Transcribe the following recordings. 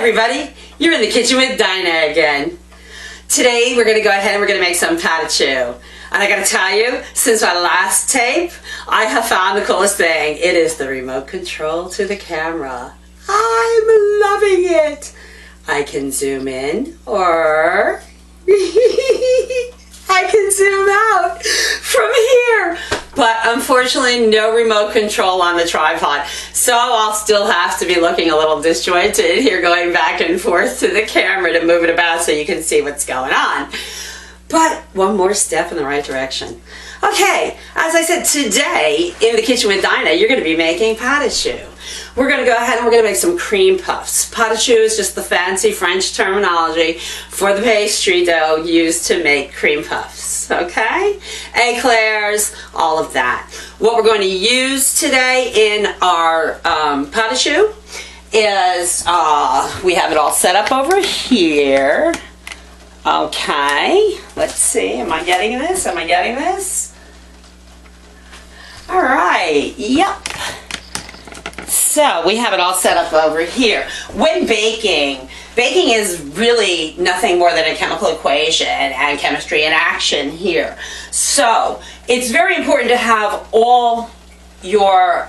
everybody, you're in the kitchen with Dinah again. Today we're going to go ahead and we're going to make some pate choux. And I got to tell you, since my last tape, I have found the coolest thing. It is the remote control to the camera. I'm loving it. I can zoom in or I can zoom out from here. But unfortunately, no remote control on the tripod. So I'll still have to be looking a little disjointed here, going back and forth to the camera to move it about so you can see what's going on. But one more step in the right direction. Okay, as I said, today in the kitchen with Dinah, you're going to be making pate choux. We're going to go ahead and we're going to make some cream puffs. Pate choux is just the fancy French terminology for the pastry dough used to make cream puffs. Okay? Eclairs, all of that. What we're going to use today in our pate choux is, we have it all set up over here. Okay, let's see, am I getting this? Am I getting this? All right, yep. So we have it all set up over here. When baking is really nothing more than a chemical equation and chemistry in action here. So it's very important to have all your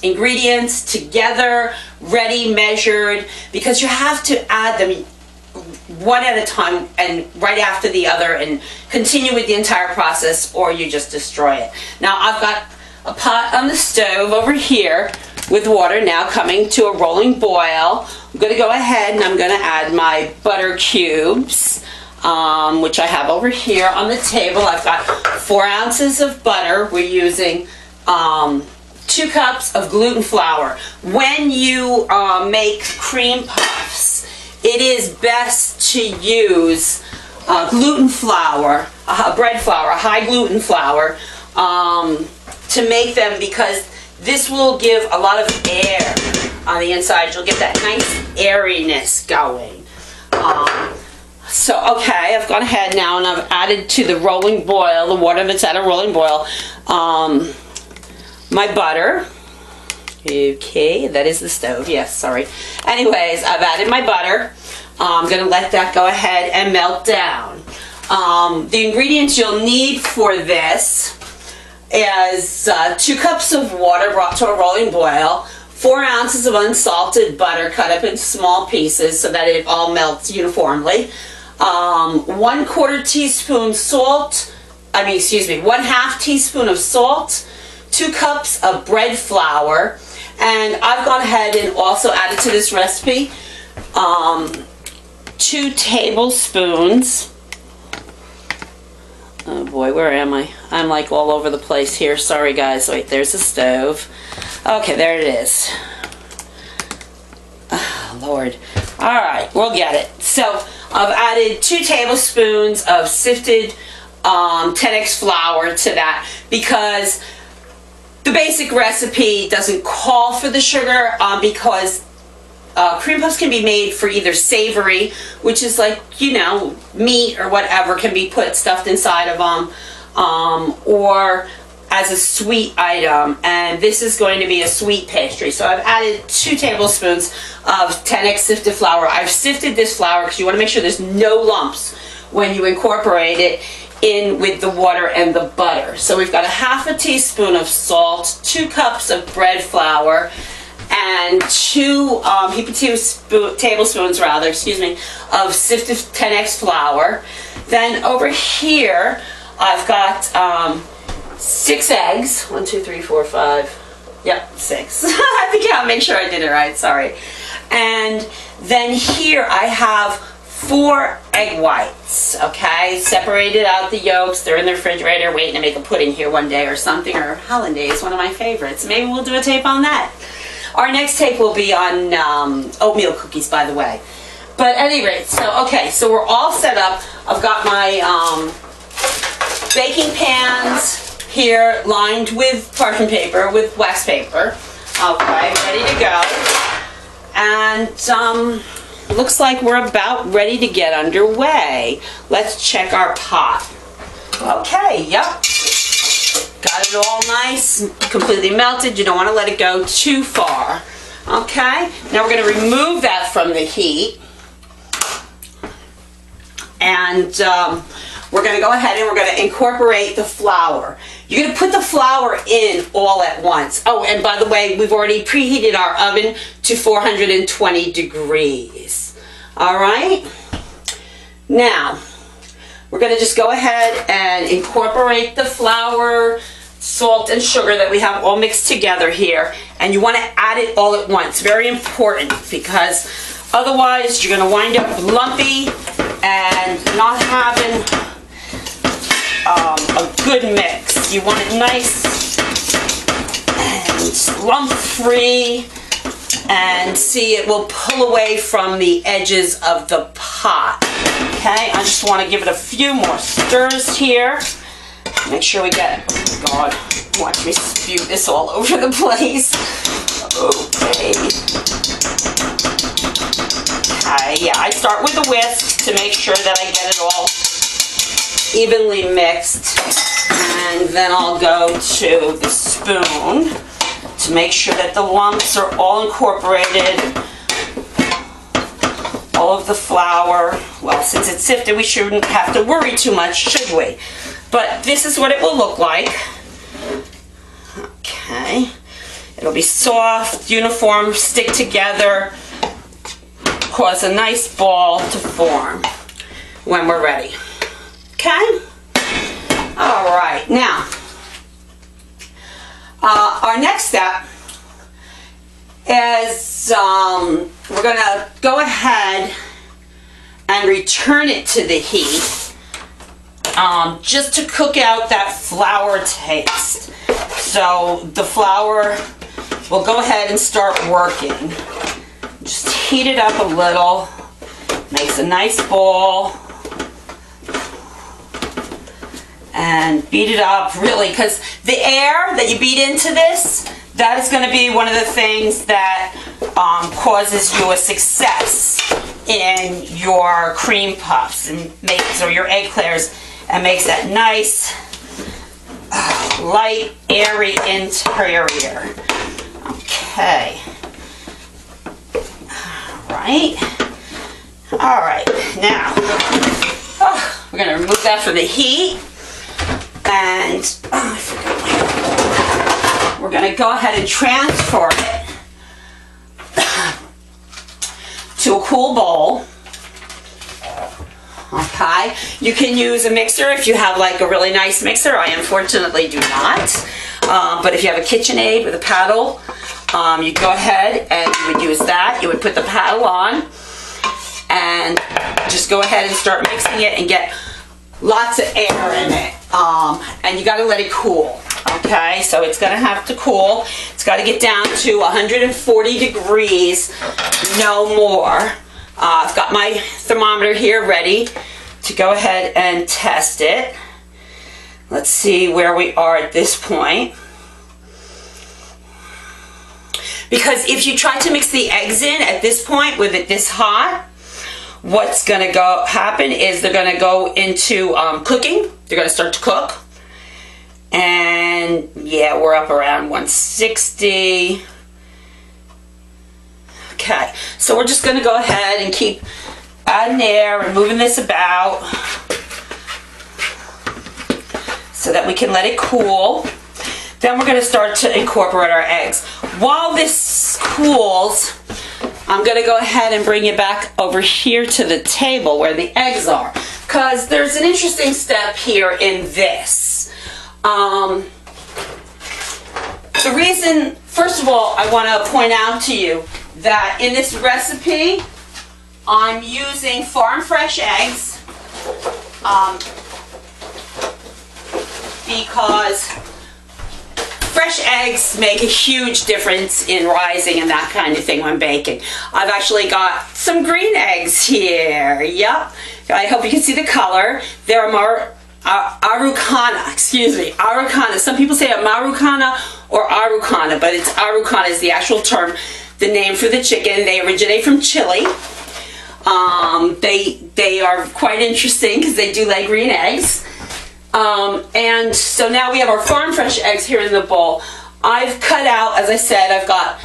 ingredients together, ready, measured, because you have to add them one at a time and right after the other and continue with the entire process, or you just destroy it. Now I've got a pot on the stove over here with water now coming to a rolling boil. I'm going to go ahead and I'm going to add my butter cubes, which I have over here on the table. I've got 4 ounces of butter. We're using 2 cups of gluten flour. When you make cream puffs, it is best to use gluten flour, bread flour, high gluten flour, to make them, because this will give a lot of air on the inside. You'll get that nice airiness going. So, okay, I've gone ahead now and I've added to the rolling boil, the water that's at a rolling boil, my butter. Okay, that is the stove. Yes, sorry. Anyways, I've added my butter. I'm going to let that go ahead and melt down. The ingredients you'll need for this is 2 cups of water brought to a rolling boil, 4 ounces of unsalted butter cut up into small pieces so that it all melts uniformly, 1/4 teaspoon salt, 1/2 teaspoon of salt, 2 cups of bread flour, and I've gone ahead and also added to this recipe 2 tablespoons. Oh boy, where am I? I'm like all over the place here. Sorry guys. Wait, there's the stove. Okay, there it is. Oh, Lord. Alright, we'll get it. So, I've added 2 tablespoons of sifted 10x flour to that, because the basic recipe doesn't call for the sugar, because cream puffs can be made for either savory, which is like, you know, meat or whatever can be stuffed inside of them, or as a sweet item, and this is going to be a sweet pastry. So I've added 2 tablespoons of 10x sifted flour. I've sifted this flour because you want to make sure there's no lumps when you incorporate it in with the water and the butter. So we've got 1/2 teaspoon of salt, 2 cups of bread flour, and 2 tablespoons of sifted 10x flour. Then over here I've got 6 eggs. 1, 2, 3, 4, 5. Yep, 6. I have to count, make sure I did it right, sorry. And then here I have 4 egg whites, okay? Separated out the yolks. They're in the refrigerator waiting to make a pudding here one day or something, or hollandaise, one of my favorites. Maybe we'll do a tape on that. Our next tape will be on oatmeal cookies, by the way. But at any rate, so okay, so we're all set up. I've got my baking pans here lined with parchment paper, with wax paper. Okay, ready to go. And looks like we're about ready to get underway. Let's check our pot. Okay, yep. Got it all nice, completely melted. You don't want to let it go too far. Okay, now we're going to remove that from the heat. And we're going to go ahead and we're going to incorporate the flour. You're going to put the flour in all at once. Oh, and by the way, we've already preheated our oven to 420 degrees. All right. Now, we're going to just go ahead and incorporate the flour, salt, and sugar that we have all mixed together here. And you want to add it all at once. Very important, because otherwise you're going to wind up lumpy and not having a good mix. You want it nice and lump-free, and see, it will pull away from the edges of the pot. Okay, I just want to give it a few more stirs here. Make sure we get, oh God, watch me spew this all over the place. Okay. Yeah, I start with a whisk to make sure that I get it all evenly mixed, and then I'll go to the spoon to make sure that the lumps are all incorporated. All of the flour. Well, since it's sifted, we shouldn't have to worry too much, should we? But this is what it will look like. Okay. It'll be soft, uniform, stick together, cause a nice ball to form when we're ready. Okay? All right. Now, our next step is we're going to go ahead and return it to the heat just to cook out that flour taste. So the flour will go ahead and start working. Just heat it up a little, makes a nice ball, and beat it up really, because the air that you beat into this, that is going to be one of the things that causes you a success in your cream puffs and makes, or your eclairs, and makes that nice, light, airy interior. Okay. All right. Now, we're going to remove that from the heat, and we're going to go ahead and transfer it to a cool bowl. Okay, you can use a mixer if you have like a really nice mixer. I unfortunately do not, but if you have a KitchenAid with a paddle, you go ahead and you would use that. You would put the paddle on and just go ahead and start mixing it and get lots of air in it, and you got to let it cool. Okay, so it's going to have to cool. It's got to get down to 140 degrees, no more. I've got my thermometer here ready to go ahead and test it. Let's see where we are at this point. Because if you try to mix the eggs in at this point with it this hot, what's going to happen is they're going to go into cooking. They're going to start to cook. And yeah, we're up around 160. Okay, so we're just going to go ahead and keep adding air and moving this about so that we can let it cool. Then we're going to start to incorporate our eggs. While this cools, I'm going to go ahead and bring you back over here to the table where the eggs are, because there's an interesting step here in this. The reason, first of all, I want to point out to you that in this recipe, I'm using farm fresh eggs because fresh eggs make a huge difference in rising and that kind of thing when baking. I've actually got some green eggs here. Yep. I hope you can see the color. They're Araucana, excuse me, Araucana. Some people say Marucana or Araucana, but it's Araucana is the actual term, the name for the chicken. They originate from Chile. They are quite interesting because they do lay green eggs. And so now we have our farm fresh eggs here in the bowl. I've cut out, as I said, I've got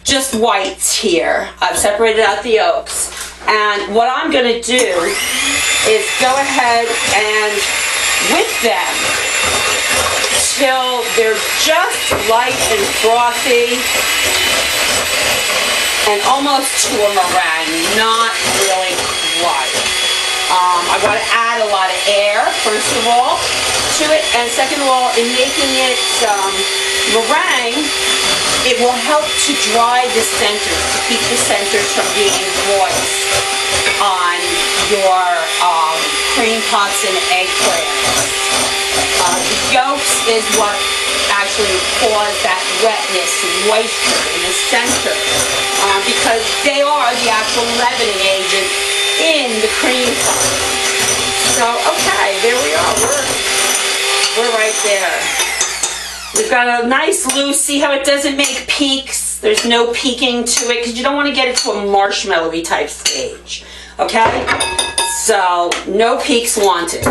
just whites here. I've separated out the yolks. And what I'm going to do is go ahead and whip them till they're just light and frothy and almost to a meringue, not really white. I want to add a lot of air, first of all, to it, and second of all, in making it meringue, it will help to dry the centers, to keep the centers from being moist on your cream puffs and eggplants. The yolks is what actually cause that wetness and moisture in the center, because they are the actual leavening agent in the cream puff. So, okay, there we are. We're right there. We've got a nice loose, see how it doesn't make peaks? There's no peaking to it because you don't want to get it to a marshmallowy type stage. Okay? So, no peaks wanted.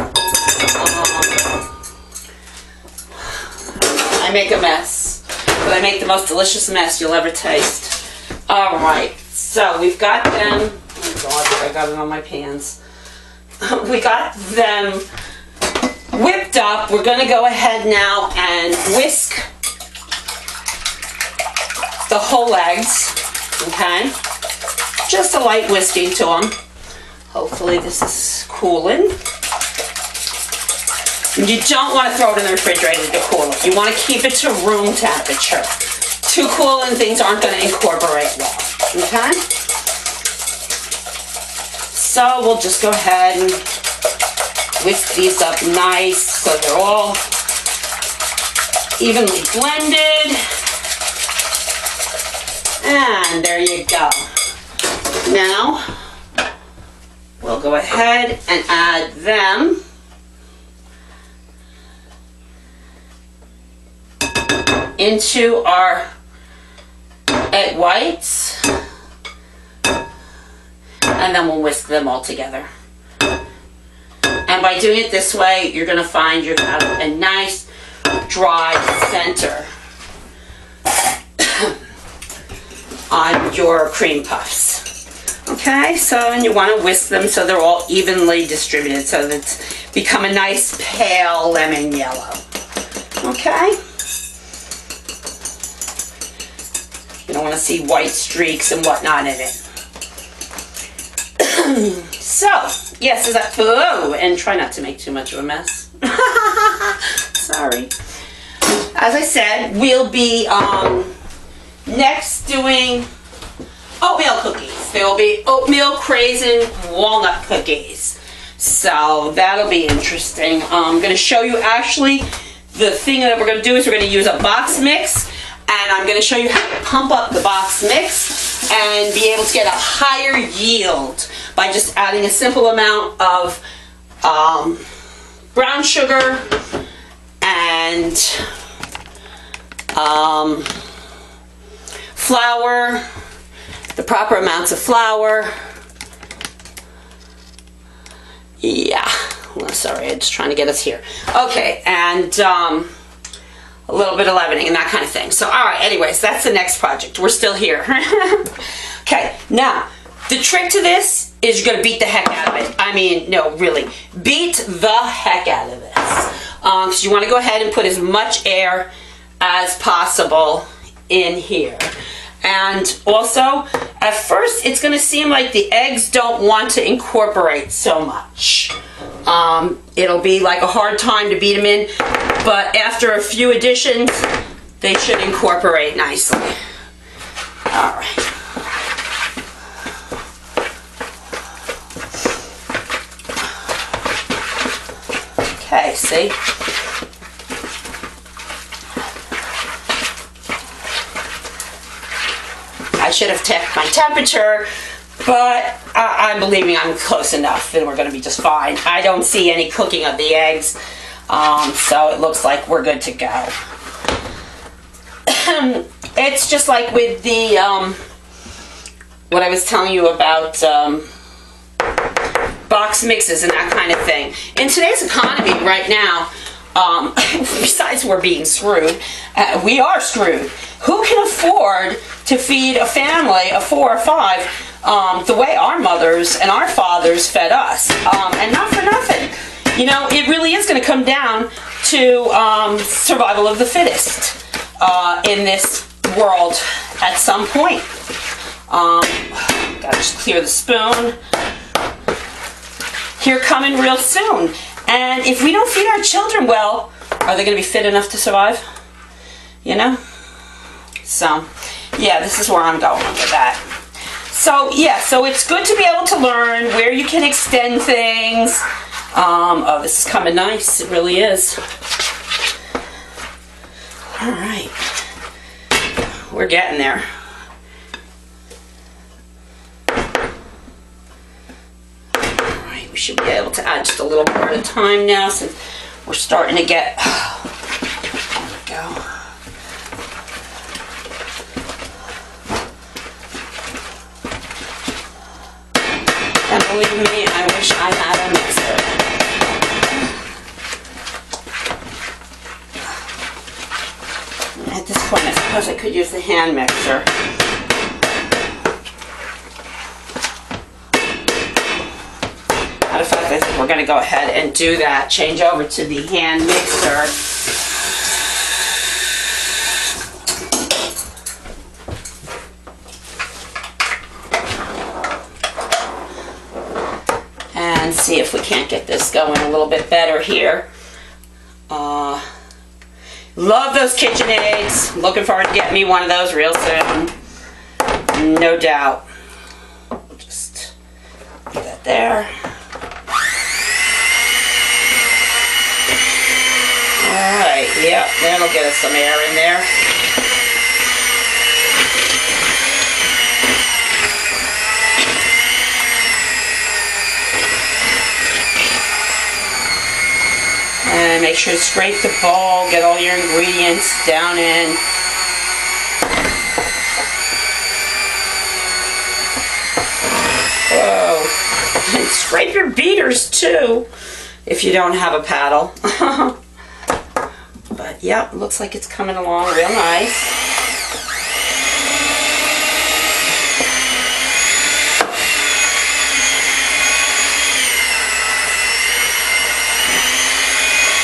I make a mess, but I make the most delicious mess you'll ever taste. Alright, so we've got them. Oh God, I got it on my pans. We got them whipped up. We're going to go ahead now and whisk the whole eggs, okay? Just a light whisking to them. Hopefully this is cooling. You don't want to throw it in the refrigerator to cool it. You want to keep it to room temperature. Too cool and things aren't going to incorporate well, okay? So we'll just go ahead and whisk these up nice so they're all evenly blended. And there you go. Now, we'll go ahead and add them into our egg whites. And then we'll whisk them all together. And by doing it this way, you're going to find you have a nice dry center on your cream puffs. Okay, so and you want to whisk them so they're all evenly distributed so that it's become a nice pale lemon yellow. Okay? You don't want to see white streaks and whatnot in it. So, yes, is that, oh, and try not to make too much of a mess. Sorry. As I said, we'll be next doing oatmeal cookies. There will be oatmeal craisin walnut cookies. So that'll be interesting. I'm going to show you actually the thing that we're going to do is we're going to use a box mix, and I'm going to show you how to pump up the box mix and be able to get a higher yield by just adding a simple amount of brown sugar and flour, the proper amounts of flour. Yeah, well, sorry, I'm just trying to get us here. Okay, and a little bit of leavening and that kind of thing. So, all right, anyways, that's the next project. We're still here. Okay, now, the trick to this is you're going to beat the heck out of it. I mean, no, really. Beat the heck out of this. So you want to go ahead and put as much air as possible in here. And also, at first, it's going to seem like the eggs don't want to incorporate so much. It'll be like a hard time to beat them in, but after a few additions, they should incorporate nicely. All right. Okay, see? I should have checked my temperature, but I'm believing I'm close enough and we're going to be just fine. I don't see any cooking of the eggs, so it looks like we're good to go. It's just like with the, what I was telling you about box mixes and that kind of thing. In today's economy right now, besides we're being screwed, we are screwed. Who can afford to feed a family of 4 or 5 the way our mothers and our fathers fed us. And not for nothing. You know, it really is going to come down to survival of the fittest in this world at some point. Gotta just clear the spoon. Here coming real soon. And if we don't feed our children well, are they going to be fit enough to survive? You know? So, yeah, this is where I'm going with that. So, yeah, so it's good to be able to learn where you can extend things. Oh, this is coming nice. It really is. All right. We're getting there. All right, we should be able to add just a little more at a time now since we're starting to get... There we go. And believe me, I wish I had a mixer. At this point, I suppose I could use the hand mixer. Matter of fact, I think we're going to go ahead and do that. Change over to the hand mixer. And see if we can't get this going a little bit better here. Love those KitchenAids. Looking forward to getting me one of those real soon. No doubt. Just put that there. Alright, yep, that'll get us some air in there. And make sure to scrape the bowl, get all your ingredients down in. Whoa. And scrape your beaters too, if you don't have a paddle. But yeah, looks like it's coming along real nice.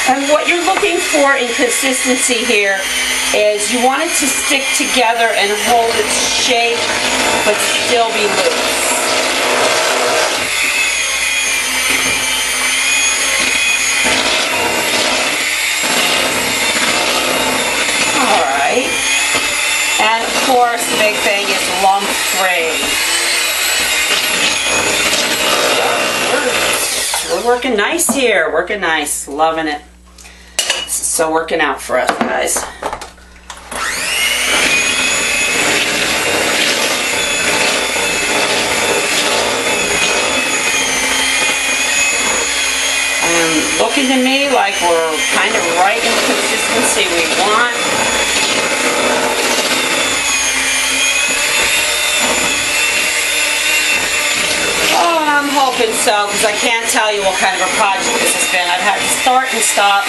And what you're looking for in consistency here is you want it to stick together and hold its shape, but still be loose. Alright. And of course, the big thing is lump-free. We're working nice here. Working nice. Loving it. This is so working out for us, guys. And looking to me like we're kind of right in the consistency we want. I'm hoping so, because I can't tell you what kind of a project this has been. I've had to start and stop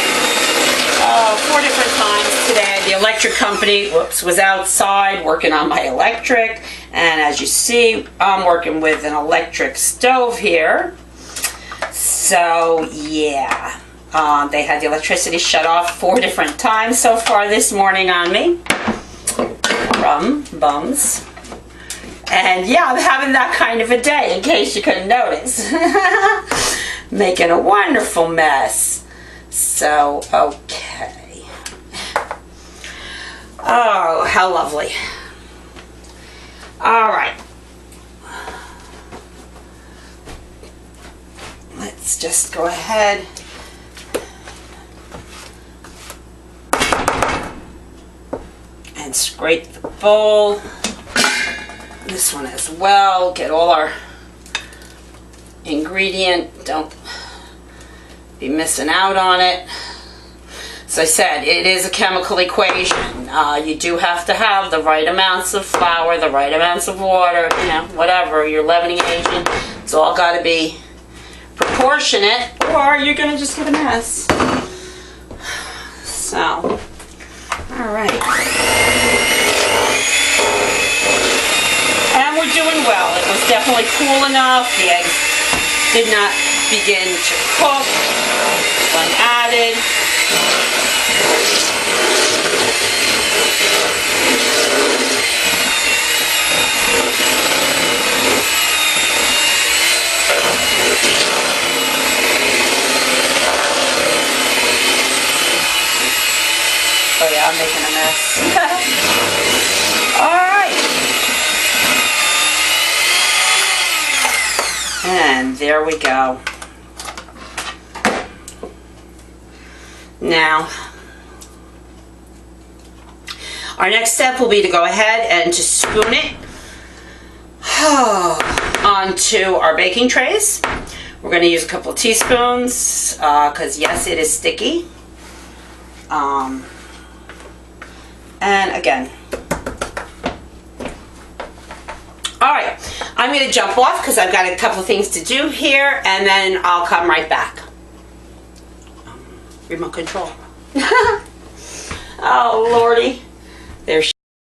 4 different times today. The electric company, was outside working on my electric, and as you see, I'm working with an electric stove here. So, yeah. They had the electricity shut off 4 different times so far this morning on me. Bums. And yeah, I'm having that kind of a day, in case you couldn't notice. Making a wonderful mess. So, okay. Oh, how lovely. All right. Let's just go ahead. And scrape the bowl. This one as well. Get all our ingredient. Don't be missing out on it. As I said, it is a chemical equation. You do have to have the right amounts of flour, the right amounts of water, you know, whatever, your leavening agent. It's all got to be proportionate, or you're going to just get a mess. So, all right. were doing well. It was definitely cool enough. The eggs did not begin to cook when added. Oh yeah, I'm making a mess. Alright. And there we go. Now, our next step will be to go ahead and to spoon it onto our baking trays. We're going to use a couple of teaspoons because yes, it is sticky. And again, alright, I'm going to jump off because I've got a couple of things to do here, and then I'll come right back. Remote control. Oh, Lordy. There's